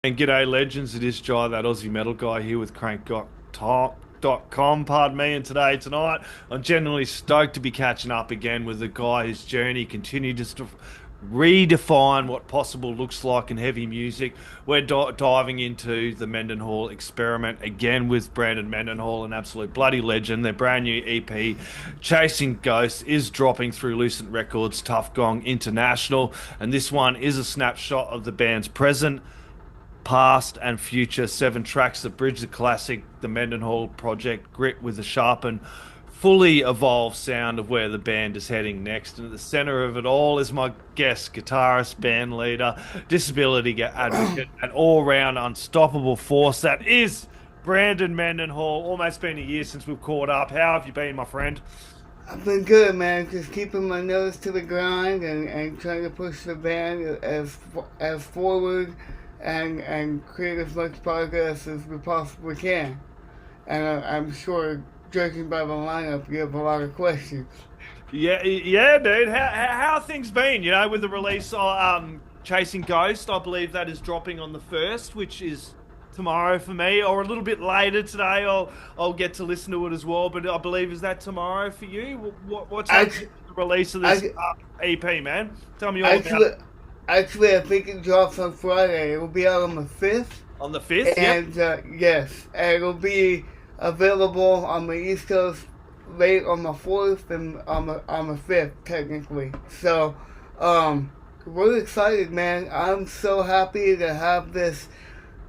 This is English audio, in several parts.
And g'day, legends. It is Jai, that Aussie metal guy here with Crannk.com, pardon me. And tonight, I'm genuinely stoked to be catching up again with the guy whose journey continued to redefine what possible looks like in heavy music. We're diving into the Mendenhall Experiment again with Brandon Mendenhall, an absolute bloody legend. Their brand new EP, Chasing Ghosts, is dropping through Lucent Records, Tuff Gong International. And this one is a snapshot of the band's present, past and future 7 tracks that bridge the classic the Mendenhall project grit with the sharpened, fully evolved sound of where the band is heading next. And at the center of it all is my guest, guitarist, band leader, disability advocate, and all-round unstoppable force that is Brandon Mendenhall. Almost been a year since we've caught up. How have you been, my friend? I've been good, man. Just keeping my nose to the grind and trying to push the band as forward and create as much progress as we possibly can. And I'm sure, judging by the lineup, you have a lot of questions. Yeah, dude. How have things been? You know, with the release of Chasing Ghost, I believe that is dropping on the first, which is tomorrow for me, or a little bit later today. I'll get to listen to it as well. But I believe, is that tomorrow for you? What's happening Actually, with the release of this EP, man? Tell me all about actually, it. actually, I think it drops on Friday. It will be out on the 5th. On the fifth, yep. And yes, and it'll be available on the East Coast late on the 4th and on the 5th, technically. So, we're excited, man. I'm so happy to have this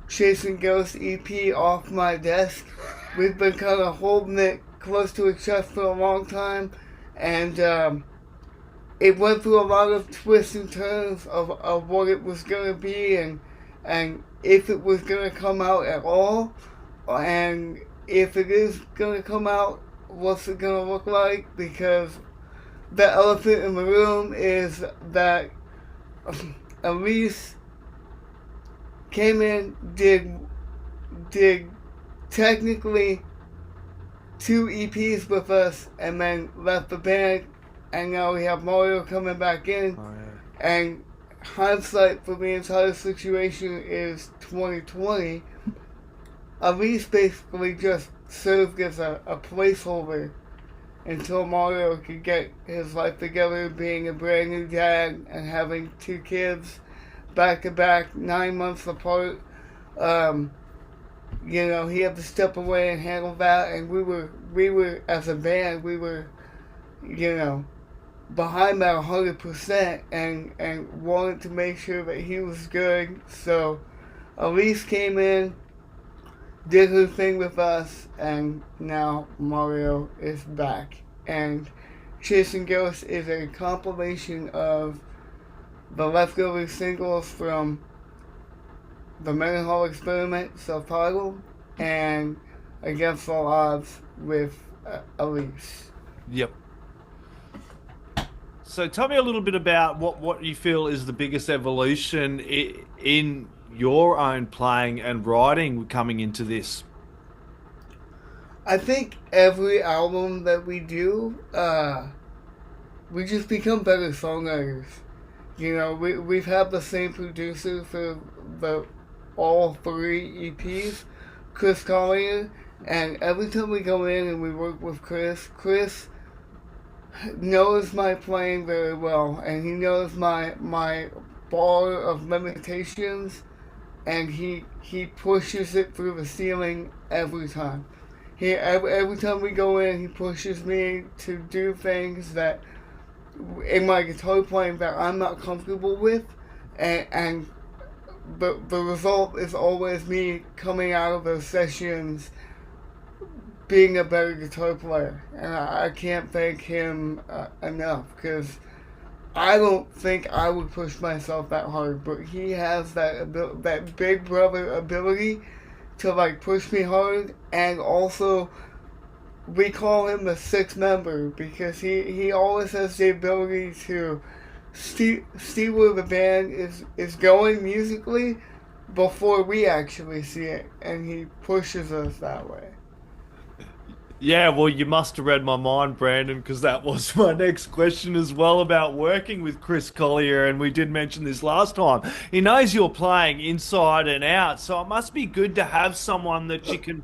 Chasing Ghost EP off my desk. We've been kind of holding it close to a chest for a long time, and it went through a lot of twists and turns of what it was going to be and if it was going to come out at all, and if it is going to come out, what's it going to look like, because the elephant in the room is that Elise came in, did technically 2 EPs with us, and then left the band, and now we have Mario coming back in, Oh, yeah. and hindsight for the entire situation is 2020. Elise basically just served as a placeholder until Mario could get his life together, being a brand new dad and having 2 kids back to back, 9 months apart. He had to step away and handle that, and we were as a band, we were, behind that 100% and wanted to make sure that he was good. So Elise came in, did her thing with us, and now Mario is back. And Chasing Ghosts is a compilation of the leftover singles from the Mendenhall Experiment, self-titled, and Against All Odds with Elise. Yep. So tell me a little bit about what you feel is the biggest evolution in your own playing and writing coming into this. I think every album that we do, we just become better songwriters. We've had the same producer for all 3 EPs, Chris Collier, and every time we go in and we work with Chris knows my playing very well, and he knows my bar of limitations, and he pushes it through the ceiling every time. Every time we go in, he pushes me to do things that in my guitar playing that I'm not comfortable with, and the result is always me coming out of those sessions being a better guitar player. And I can't thank him enough, because I don't think I would push myself that hard, but he has that big brother ability to push me hard. And also, we call him the 6th member because he always has the ability to see where the band is going musically before we actually see it, and he pushes us that way. Yeah, well, you must have read my mind, Brandon, because that was my next question as well about working with Chris Collier, and we did mention this last time. He knows you're playing inside and out, so it must be good to have someone that you can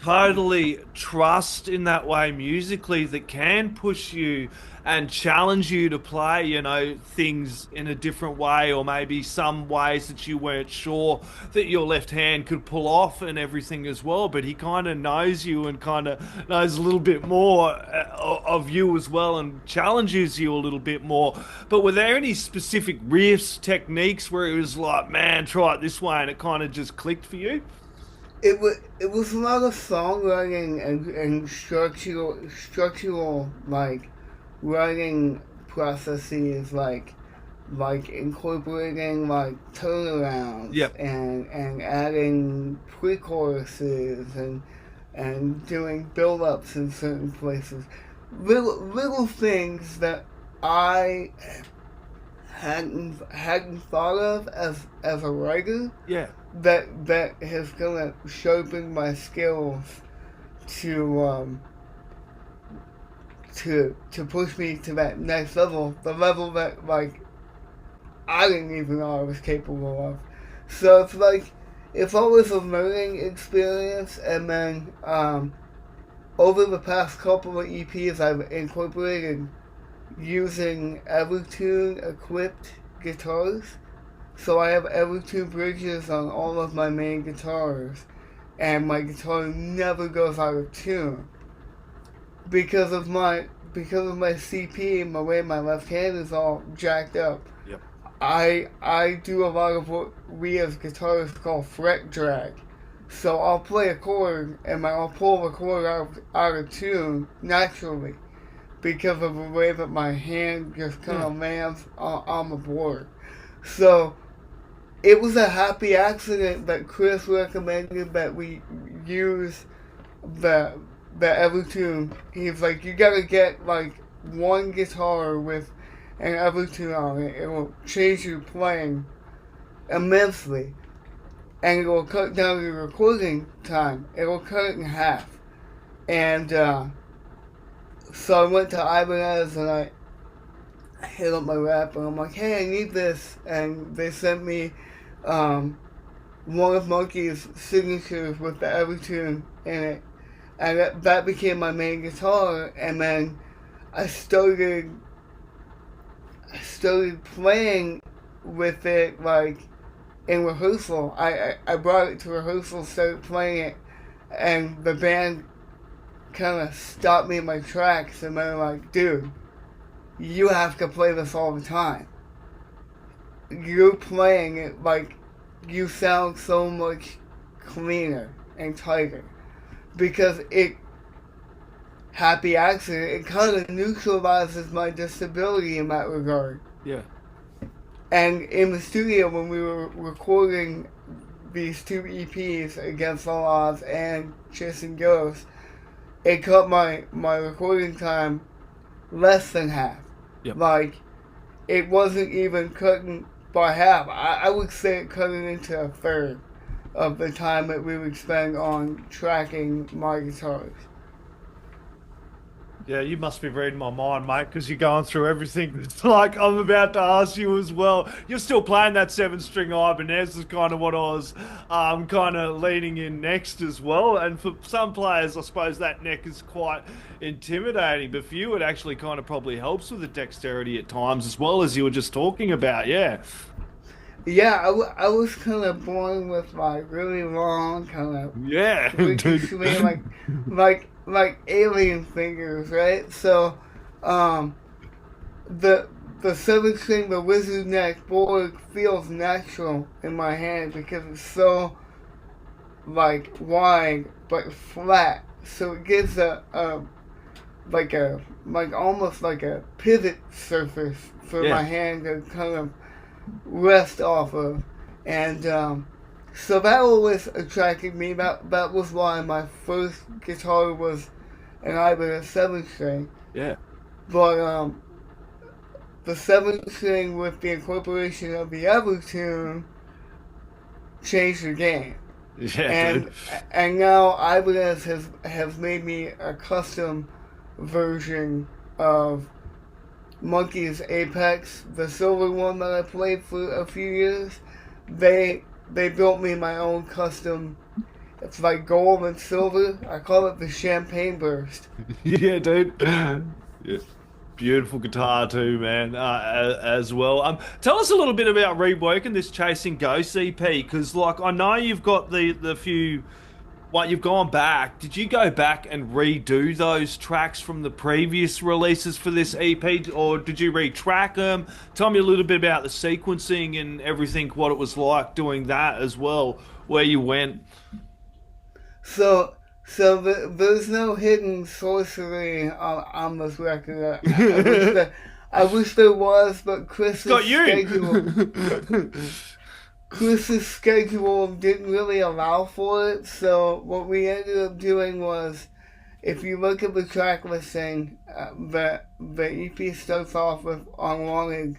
totally trust in that way musically that can push you and challenge you to play, things in a different way, or maybe some ways that you weren't sure that your left hand could pull off and everything as well. But he kind of knows you and kind of knows a little bit more of you as well and challenges you a little bit more. But were there any specific riffs, techniques where it was like, man, try it this way and it kind of just clicked for you? It was a lot of songwriting and structural like writing processes like incorporating like turnarounds Yep. and adding pre-choruses and doing build-ups in certain places. Little things that I hadn't thought of as a writer Yeah. that has kind of sharpened my skills to to push me to that next level, the level that like I didn't even know I was capable of. So it's always a learning experience, and then over the past couple of EPs, I've incorporated using Evertune equipped guitars. So I have Evertune bridges on all of my main guitars, and my guitar never goes out of tune because of my CP and the way my left hand is all jacked up. Yep. I do a lot of what we as guitarists call fret drag. So I'll play a chord and I'll pull the chord out of tune naturally because of the way that my hand just kind of lands on the board. So it was a happy accident that Chris recommended that we use the Evertune. He's like, you gotta get like one guitar with an Evertune on it. It will change your playing immensely, and it will cut down your recording time. It will cut it in half. And so I went to Ibanez and I hit up my rep and I'm like, hey, I need this, and they sent me one of Monkey's signatures with the Evertune in it, and that became my main guitar. And then I started playing with it like in rehearsal. I brought it to rehearsal, started playing it, and the band kind of stopped me in my tracks, and they're like, dude, you have to play this all the time. You're playing it like you sound so much cleaner and tighter. Because happy accident, it kind of neutralizes my disability in that regard. Yeah. And in the studio, when we were recording these two EPs, Against All Odds and Chasing Ghosts, it cut my recording time less than half. Yep. Like, it wasn't even cutting by half. I would say it cut it into a third of the time that we would spend on tracking my guitars. Yeah, you must be reading my mind, mate, because you're going through everything. It's like I'm about to ask you as well. You're still playing that seven-string Ibanez is kind of what I was kind of leaning in next as well. And for some players, I suppose that neck is quite intimidating. But for you, it actually kind of probably helps with the dexterity at times as well, as you were just talking about. Yeah. Yeah, I was kind of born with like really long, kind of Yeah, twitchy, dude. like alien fingers, right? So, the seven string, the wizard neck board feels natural in my hand because it's so like wide but flat. So it gives a almost like a pivot surface for Yeah. my hand to kind of rest off of. And so that always attracted me. That was why my first guitar was an Ibanez 7-string. Yeah. But the 7-string with the incorporation of the Evertune changed the game. Yeah, dude. and and now Ibanez has made me a custom version of Monkey's Apex, the silver one that I played for a few years. They built me my own custom. It's like gold and silver. I call it the Champagne Burst. Yeah, dude. Yeah. Beautiful guitar too, man, as well. Tell us a little bit about reworking this Chasing Ghosts EP, because like I know you've got the few. What you've gone back? Did you go back and redo those tracks from the previous releases for this EP, or did you retrack them? Tell me a little bit about the sequencing and everything, what it was like doing that as well, where you went. So there's no hidden sorcery on this record. I wish there was, but Got you. Chris's schedule didn't really allow for it. So what we ended up doing was, if you look at the track listing, the EP starts off with Unwanted.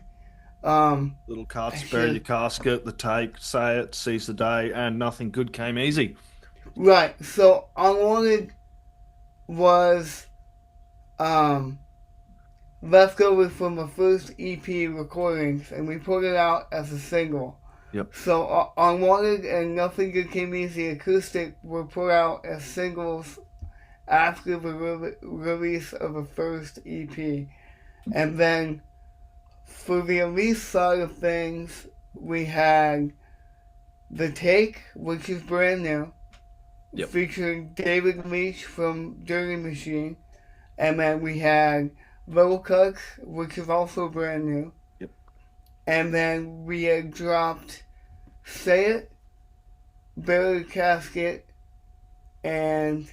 Little cuts, bury your casket, the take, say it, seize the day, and nothing good came easy. Right. So Unwanted was left over from the first EP recordings, and we put it out as a single. Yep. So Unwanted and Nothing Good Came Easy Acoustic were put out as singles after the release of the first EP. And then for the release side of things, we had The Take, which is brand new, yep, featuring David Leach from Dirty Machine. And then we had Little Cuts, which is also brand new. yep. And then we had dropped Say It, Bury the Casket, and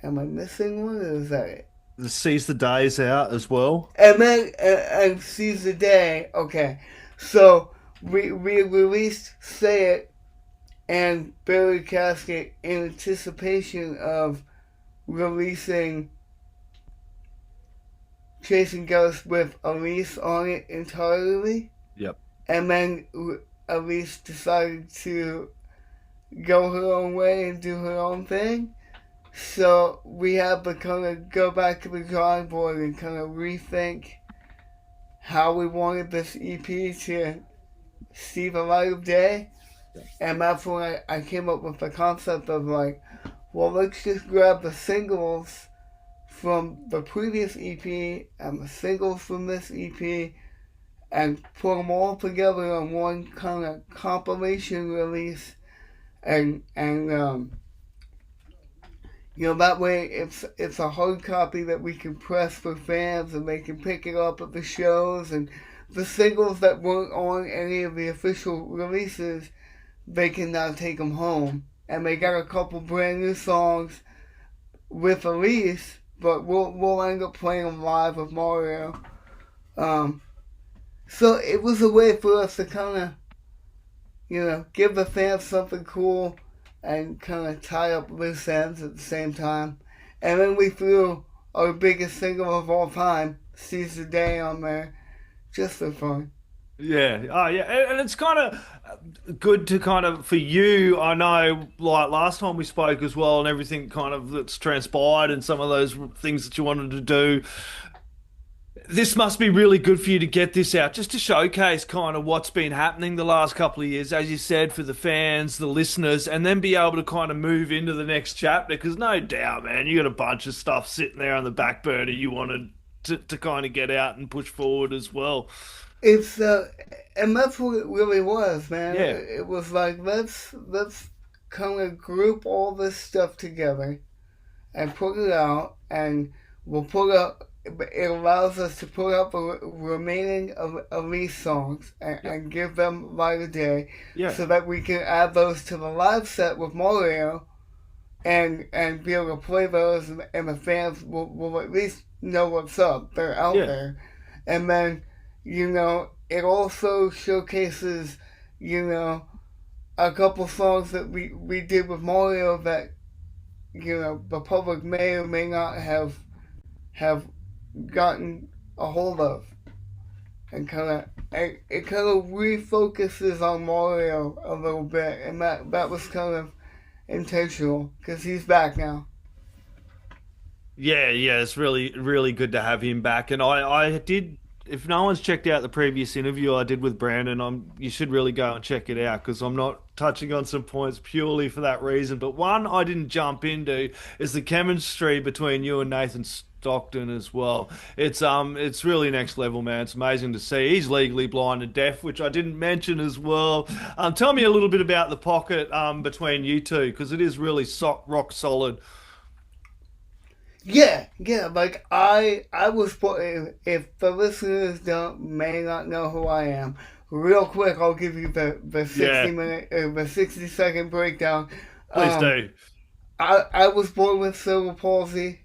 am I missing one, or is that it? The seize the days out as well. And then and Seize the Day. Okay, so we released Say It and Bury the Casket in anticipation of releasing Chasing Ghosts with Elise on it entirely. Yep. And then Elise decided to go her own way and do her own thing. So we had to kind of go back to the drawing board and kind of rethink how we wanted this EP to see the light of day. And that's when I came up with the concept of like, well, let's just grab the singles from the previous EP and the singles from this EP and put them all together on one kind of compilation release, and you know, that way it's a hard copy that we can press for fans and they can pick it up at the shows, and the singles that weren't on any of the official releases, they can now take them home, and they got a couple brand new songs with Elise, but we'll end up playing them live with Mario. So it was a way for us to kind of, you know, give the fans something cool and kind of tie up loose ends at the same time. And then we threw our biggest single of all time, Seize the Day, on there, just for fun. Yeah. Oh, yeah. And it's kind of good to kind of, for you, I know, like last time we spoke as well, and everything kind of that's transpired and some of those things that you wanted to do. This must be really good for you to get this out, just to showcase kind of what's been happening the last couple of years, as you said, for the fans, the listeners, and then be able to kind of move into the next chapter. Because no doubt, man, you got a bunch of stuff sitting there on the back burner you wanted to kind of get out and push forward as well. It's and that's what it really was, man. Yeah. It was like, let's kind of group all this stuff together and put it out, and we'll put up. It allows us to put up the remaining of Elise songs and give them light of day, so that we can add those to the live set with Mario, and be able to play those, and the fans will at least know what's up. They're out there. And then, you know, it also showcases, you know, a couple songs that we did with Mario that, you know, the public may or may not have gotten a hold of, and it kind of refocuses on Mario a little bit, and that was kind of intentional because he's back now. Yeah, yeah, it's really, really good to have him back. And I did. If no one's checked out the previous interview I did with Brandon, you should really go and check it out because I'm not touching on some points purely for that reason. But one I didn't jump into is the chemistry between you and Nathan Stockton as well. It's really next level, man. It's amazing to see. He's legally blind and deaf, which I didn't mention as well. Tell me a little bit about the pocket between you two because it is really rock solid. Yeah, yeah. Like I was if the listeners don't may not know who I am, real quick, I'll give you the Yeah, 60 minute the 60-second breakdown. please Um, do. I was born with cerebral palsy.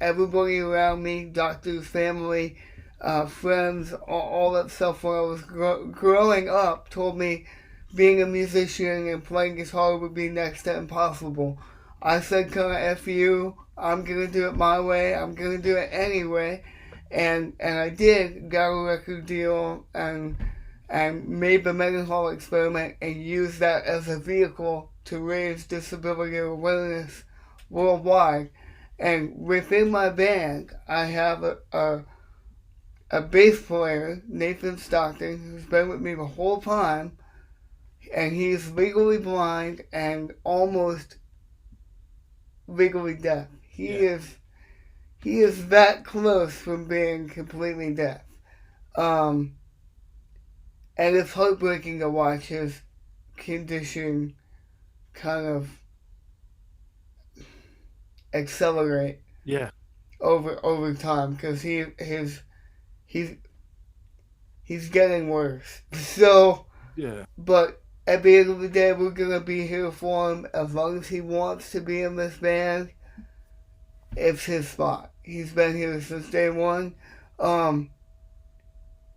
Everybody around me, doctors, family, friends, all that stuff when I was growing up told me being a musician and playing guitar would be next to impossible. I said, kind of F you, I'm going to do it my way, I'm going to do it anyway. And I did, got a record deal and made the Mendenhall Experiment and used that as a vehicle to raise disability awareness worldwide. And within my band, I have a bass player, Nathan Stockton, who's been with me the whole time, and he's legally blind and almost legally deaf. Yeah. He is that close from being completely deaf. Um, and it's heartbreaking to watch his condition kind of accelerate Yeah. over time because he's he's getting worse. So, Yeah. but at the end of the day, we're gonna be here for him as long as he wants to be in this band. It's his spot. He's been here since day one. Um,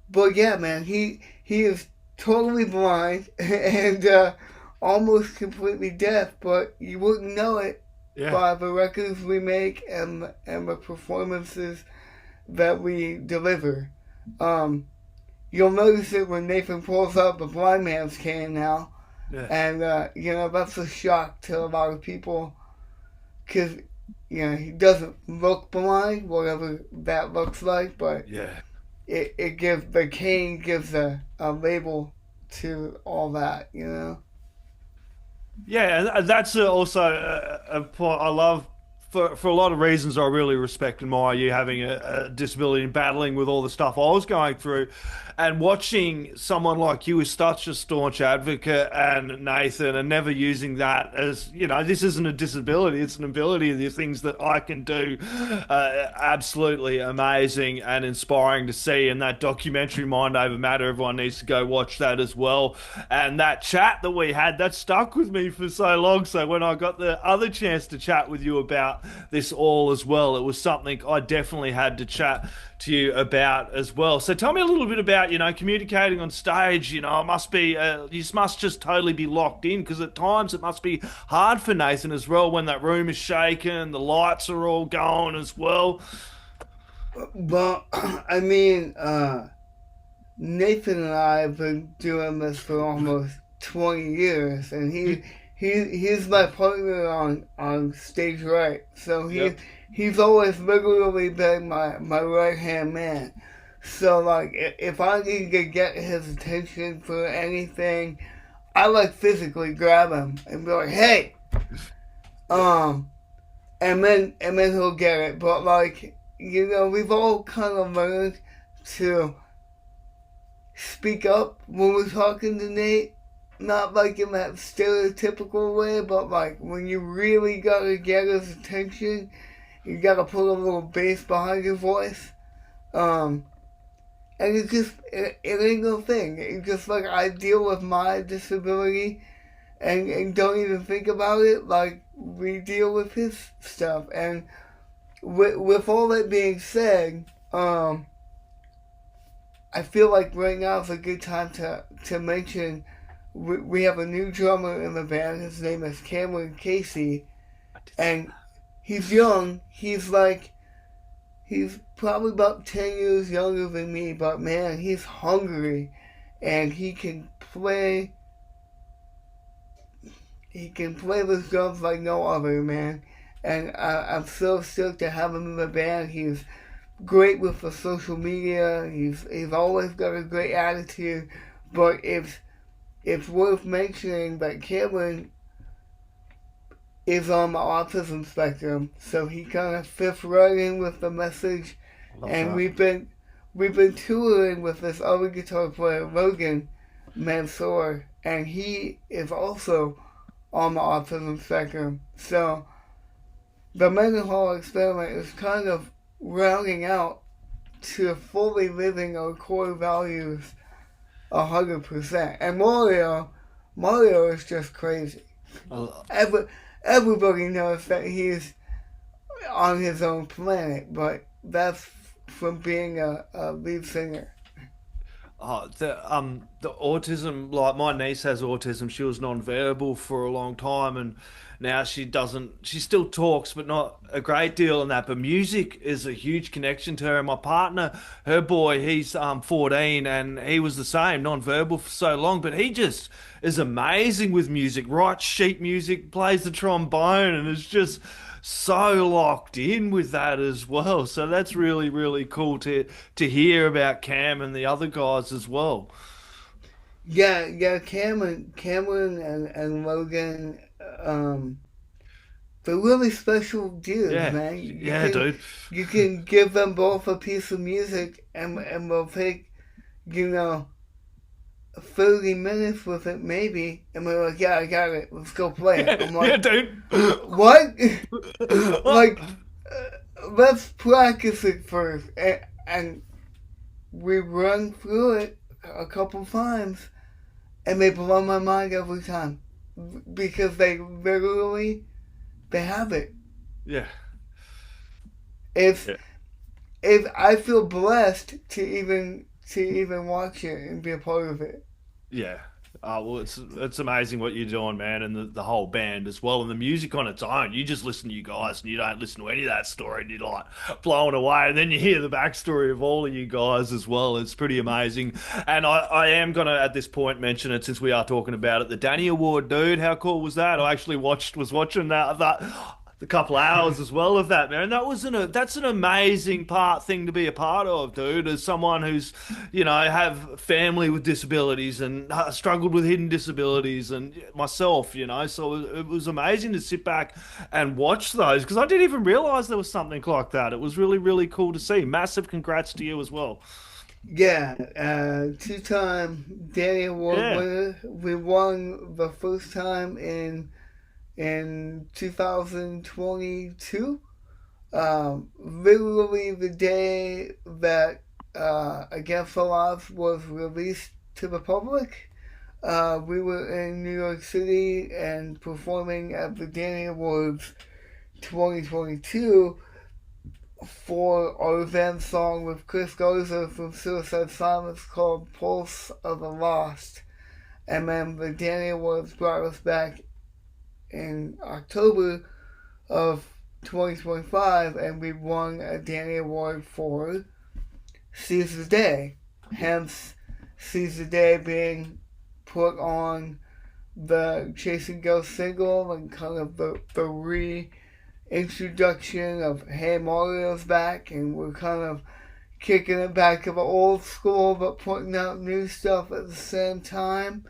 but yeah, man, he is totally blind and almost completely deaf, but you wouldn't know it Yeah. by the records we make and the performances that we deliver. Um, you'll notice it when Nathan pulls out the blind man's cane now, Yeah. and that's a shock to a lot of people because he doesn't look blind, whatever that looks like, but Yeah. it gives the cane gives a label to all that. Yeah, and that's also a point I love for a lot of reasons. I really respect and admire you having a disability and battling with all the stuff I was going through, and watching someone like you who's such a staunch advocate and Nathan, and never using that as this isn't a disability; it's an ability. The things that I can do, absolutely amazing and inspiring to see. And that documentary, Mind Over Matter, everyone needs to go watch that as well. And that chat that we had, that stuck with me for so long. So when I got the other chance to chat with you about this all as well, it was something I definitely had to chat to you about as well. So tell me a little bit about, communicating on stage. It must be, you must just totally be locked in because at times it must be hard for Nathan as well when that room is shaking, the lights are all going as well. But I mean, Nathan and I have been doing this for almost 20 years, and he's my partner on stage right. So Yep. he's always literally been my right hand man. So like if I need to get his attention for anything, I like physically grab him and be like, hey, um, and then he'll get it. But like we've all kind of learned to speak up when we're talking to Nate. Not like in that stereotypical way, but like when you really gotta get his attention, you gotta put a little bass behind your voice. And it ain't no thing. It's just like I deal with my disability and don't even think about it like we deal with his stuff. And with all that being said, I feel like right now is a good time to mention we have a new drummer in the band. His name is Cameron Casey, and he's young. He's probably about 10 years younger than me, but man, he's hungry, and he can play he can play the drums like no other, man. And I'm so stoked to have him in the band. He's great with the social media. He's always got a great attitude. But it's worth mentioning that Cameron is on the autism spectrum, so he kind of fits right in with the message. Love And that. we've been touring with this other guitar player, Logan Mansour, and he is also on the autism spectrum. So the Mendenhall Experiment is kind of rounding out to fully living our core values 100%. And Mario is just crazy. I, Everybody knows that he's on his own planet, but that's from being a lead singer. the autism, like my niece has autism. She was non-verbal for a long time, and now she doesn't. She still talks, but not a great deal in that. But music is a huge connection to her. And my partner, her boy, he's 14, and he was the same, non-verbal for so long, but he just is amazing with music. Writes sheet music, plays the trombone, and is just so locked in with that as well. So that's really, really cool to hear about Cam and the other guys as well. Yeah, Cameron and Logan, um, they're really special dudes, Yeah, man. yeah, dude. You can give them both a piece of music, and they'll take, you know, 30 minutes with it maybe, and we're like, yeah, I got it. Let's go play it. Yeah, I'm yeah, like, dude. what? Like, let's practice it first, and we run through it a couple times, and they blow my mind every time because they have it. Yeah, It's yeah. if I feel blessed to even watch it and be a part of it. Yeah. Well, it's amazing what you're doing, man, and the whole band as well, and the music on its own. You just listen to you guys, and you don't listen to any of that story, and you're like blown away. And then you hear the backstory of all of you guys as well. It's pretty amazing. And I am gonna at this point mention it since we are talking about it. The Danny Award, dude. How cool was that? I actually was watching that the couple hours as well of that, man. That's an amazing thing to be a part of, dude. As someone who's, have family with disabilities and struggled with hidden disabilities, and myself, so it was amazing to sit back and watch those because I didn't even realize there was something like that. It was really, really cool to see. Massive congrats to you as well. Yeah, two-time Danny Award Yeah, winner. We won the first time in 2022. Literally the day that Against the Odds was released to the public. We were in New York City and performing at the Danny Awards 2022 for our then song with Chris Garza from Suicide Silence called Pulse of the Lost. And then the Danny Awards brought us back in October of 2025, and we won a Danny Award for Seize the Day. Hence, Seize the Day being put on the Chasing Ghost single and kind of the reintroduction of Hey Mario's back, and we're kind of kicking it back to the old school but putting out new stuff at the same time.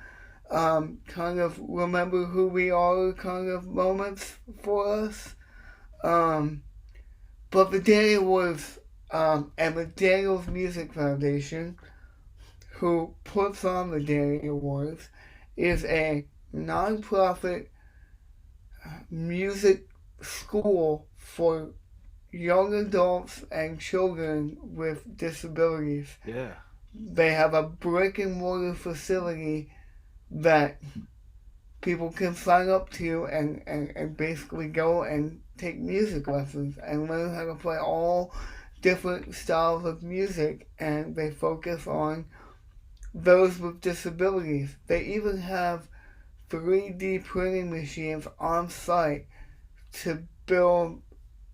Kind of remember who we are kind of moments for us. But the Danny Awards and the Daniels Music Foundation, who puts on the Danny Awards, is a non-profit music school for young adults and children with disabilities. yeah, They have a brick and mortar facility that people can sign up to and basically go and take music lessons and learn how to play all different styles of music, and they focus on those with disabilities. They even have 3D printing machines on site to build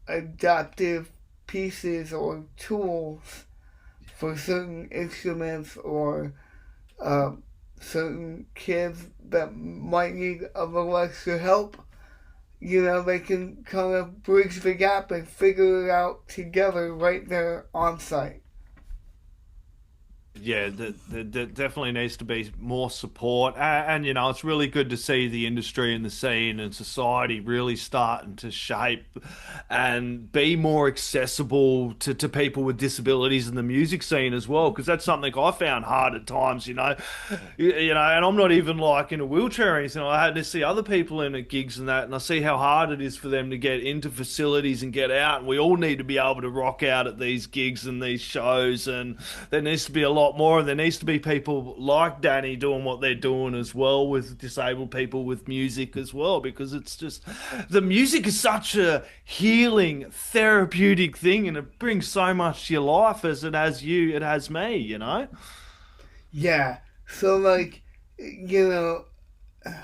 adaptive pieces or tools for certain instruments or certain kids that might need a little extra help, you know, they can kind of bridge the gap and figure it out together right there on site. Yeah, there definitely needs to be more support, and you know, it's really good to see the industry and the scene and society really starting to shape and be more accessible to people with disabilities in the music scene as well, because that's something I found hard at times, you know, and I'm not even like in a wheelchair or anything. I had to see other people in at gigs and that, and I see how hard it is for them to get into facilities and get out, and we all need to be able to rock out at these gigs and these shows, and there needs to be a lot more, and there needs to be people like Danny doing what they're doing as well with disabled people with music as well, because it's just the music is such a healing, therapeutic thing, and it brings so much to your life as it has you, it has me, you know? Yeah. So, like, you know,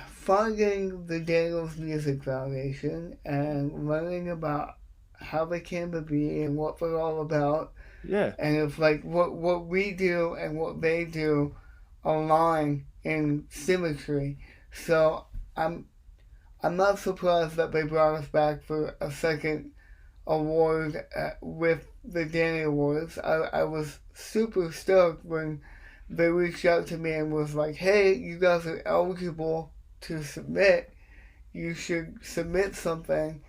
finding the Daniels Music Foundation and learning about how they came to be and what they're all about, Yeah. and it's like what we do and what they do align in symmetry. So I'm not surprised that they brought us back for a second award with the Danny Awards. I was super stoked when they reached out to me and was like, hey, you guys are eligible to submit. You should submit something.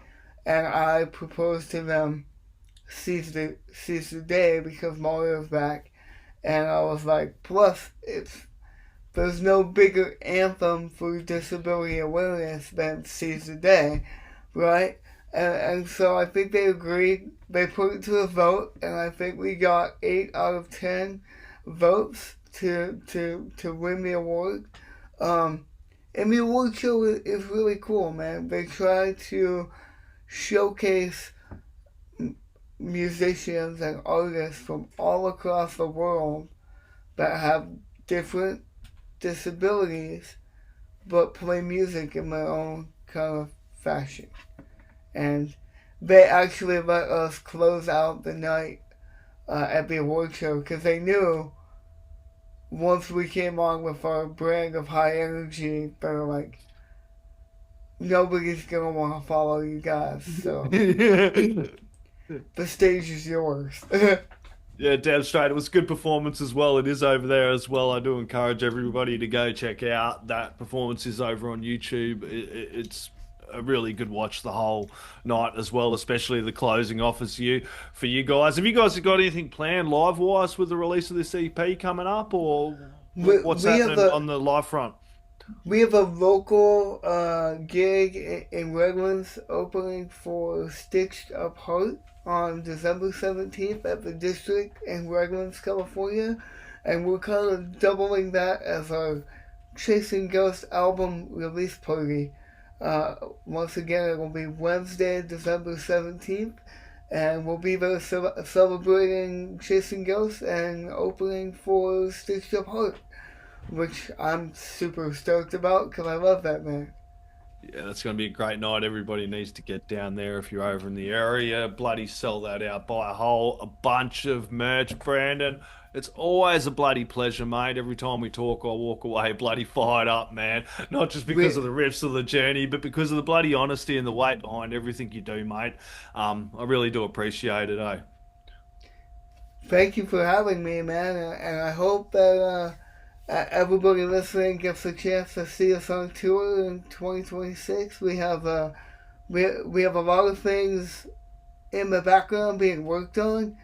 And I proposed to them seize the day because Mario's back. And I was like, plus, there's no bigger anthem for disability awareness than Seize the Day, right? And so I think they agreed. They put it to a vote, and I think we got 8 out of 10 votes to win the award. And the award show is really cool, man. They try to showcase musicians and artists from all across the world that have different disabilities but play music in their own kind of fashion. And they actually let us close out the night at the award show because they knew once we came on with our brand of high energy, they were like, nobody's gonna want to follow you guys, so the stage is yours. Yeah, damn straight. It was a good performance as well. It is over there as well. I do encourage everybody to go check out that performance is over on YouTube. It's a really good watch the whole night as well, especially the closing off as you for you guys. Have you guys got anything planned live wise with the release of this EP coming up, or what's we have happening a on the live front? we have a local gig in Redlands opening for Stitched Up Heart on December 17th at the District in Redlands, California. And we're kind of doubling that as our Chasing Ghosts album release party. Once again, it will be Wednesday, December 17th. And we'll be there celebrating Chasing Ghosts and opening for Stitched Up Heart, which I'm super stoked about because I love that man. Yeah, that's going to be a great night. Everybody needs to get down there if you're over in the area. Bloody sell that out. Buy a bunch of merch, Brandon. It's always a bloody pleasure, mate. Every time we talk, I walk away bloody fired up, man. Not just because We, of the riffs of the journey, but because of the bloody honesty and the weight behind everything you do, mate. I really do appreciate it, eh? Thank you for having me, man, and I hope that everybody listening gets a chance to see us on tour in 2026. We have a lot of things in the background being worked on.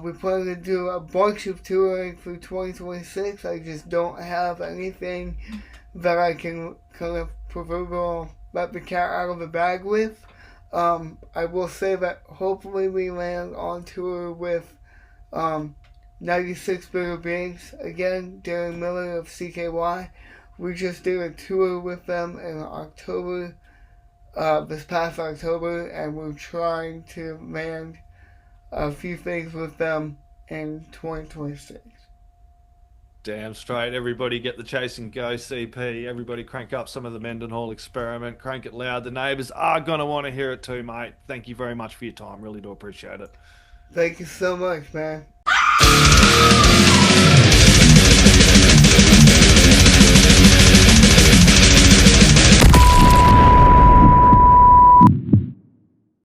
We plan to do a bunch of touring for 2026. I just don't have anything that I can kind of proverbial let the cat out of the bag with. I will say that hopefully we land on tour with 96 Bitter Beings again. Darren Miller of CKY. We just did a tour with them in October, this past October, and we're trying to land a few things with them in 2026. Damn straight. Everybody get the Chasing Go CP. Everybody crank up some of the Mendenhall Experiment. Crank it loud. The neighbours are going to want to hear it too, mate. Thank you very much for your time. Really do appreciate it. Thank you so much, man.